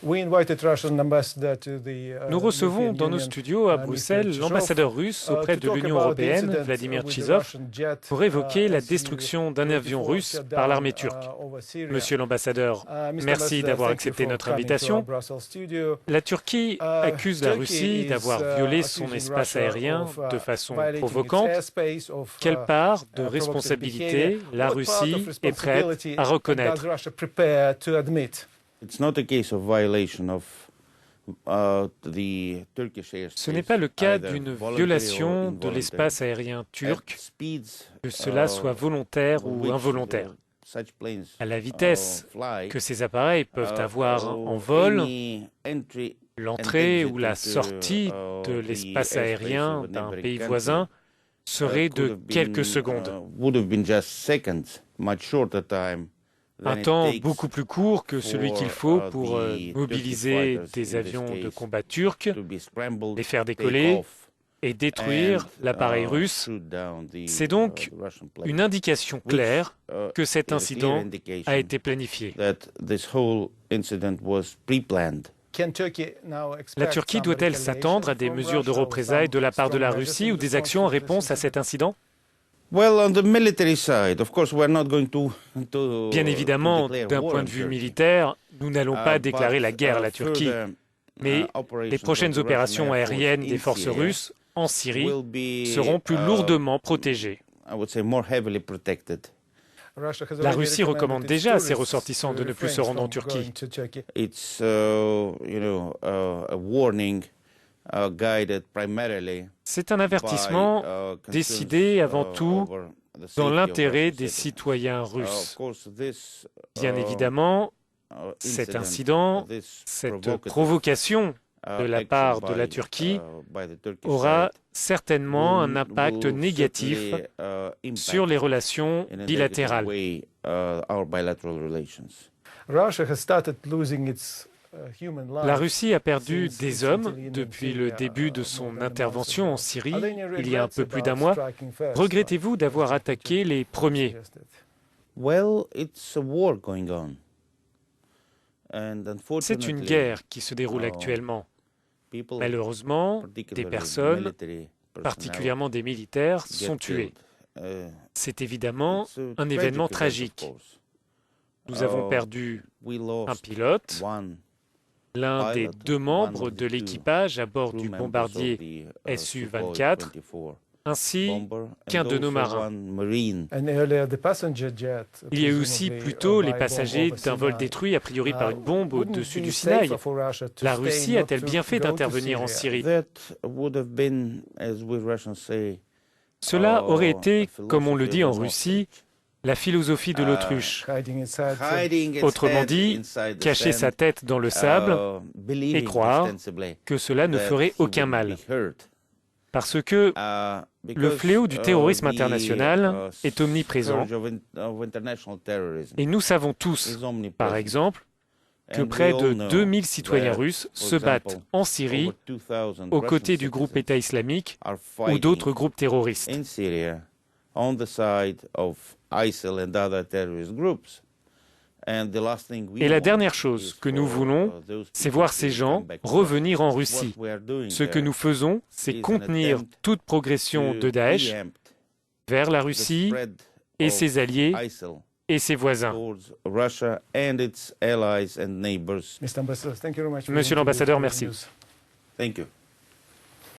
Nous recevons dans nos studios à Bruxelles l'ambassadeur russe auprès de l'Union européenne, Vladimir Tchizov, pour évoquer la destruction d'un avion russe par l'armée turque. Monsieur l'ambassadeur, merci d'avoir accepté notre invitation. La Turquie accuse la Russie d'avoir violé son espace aérien de façon provocante. Quelle part de responsabilité la Russie est prête à reconnaître? Ce n'est pas le cas d'une violation de l'espace aérien turc, que cela soit volontaire ou involontaire. À la vitesse que ces appareils peuvent avoir en vol, l'entrée ou la sortie de l'espace aérien d'un pays voisin serait de quelques secondes. Un temps beaucoup plus court que celui qu'il faut pour mobiliser des avions de combat turcs, les faire décoller et détruire l'appareil russe. C'est donc une indication claire que cet incident a été planifié. La Turquie doit-elle s'attendre à des mesures de représailles de la part de la Russie ou des actions en réponse à cet incident? Bien évidemment, d'un point de vue militaire, nous n'allons pas déclarer la guerre à la Turquie, mais les prochaines opérations aériennes des forces russes en Syrie seront plus lourdement protégées. La Russie recommande déjà à ses ressortissants de ne plus se rendre en Turquie. C'est un avertissement décidé avant tout dans l'intérêt des citoyens russes. Bien évidemment, cet incident, cette provocation de la part de la Turquie aura certainement un impact négatif sur les relations bilatérales. La Russie a perdu des hommes depuis le début de son intervention en Syrie, il y a un peu plus d'un mois. Regrettez-vous d'avoir attaqué les premiers? C'est une guerre qui se déroule actuellement. Malheureusement, des personnes, particulièrement des militaires, sont tuées. C'est évidemment un événement tragique. Nous avons perdu un pilote, l'un des deux membres de l'équipage à bord du bombardier Su-24, ainsi qu'un de nos marins. Il y a eu aussi plus tôt les passagers d'un vol détruit a priori par une bombe au-dessus du Sinaï. La Russie a-t-elle bien fait d'intervenir en Syrie? Cela aurait été, comme on le dit en Russie, la philosophie de l'autruche. Autrement dit, cacher sa tête dans le sable et croire que cela ne ferait aucun mal. Parce que le fléau du terrorisme international est omniprésent et nous savons tous, par exemple, que près de 2000 citoyens russes se battent en Syrie aux côtés du groupe État islamique ou d'autres groupes terroristes. Et la dernière chose que nous voulons, c'est voir ces gens revenir en Russie. Ce que nous faisons, c'est contenir toute progression de Daesh vers la Russie et ses alliés et ses voisins. Monsieur l'ambassadeur, merci.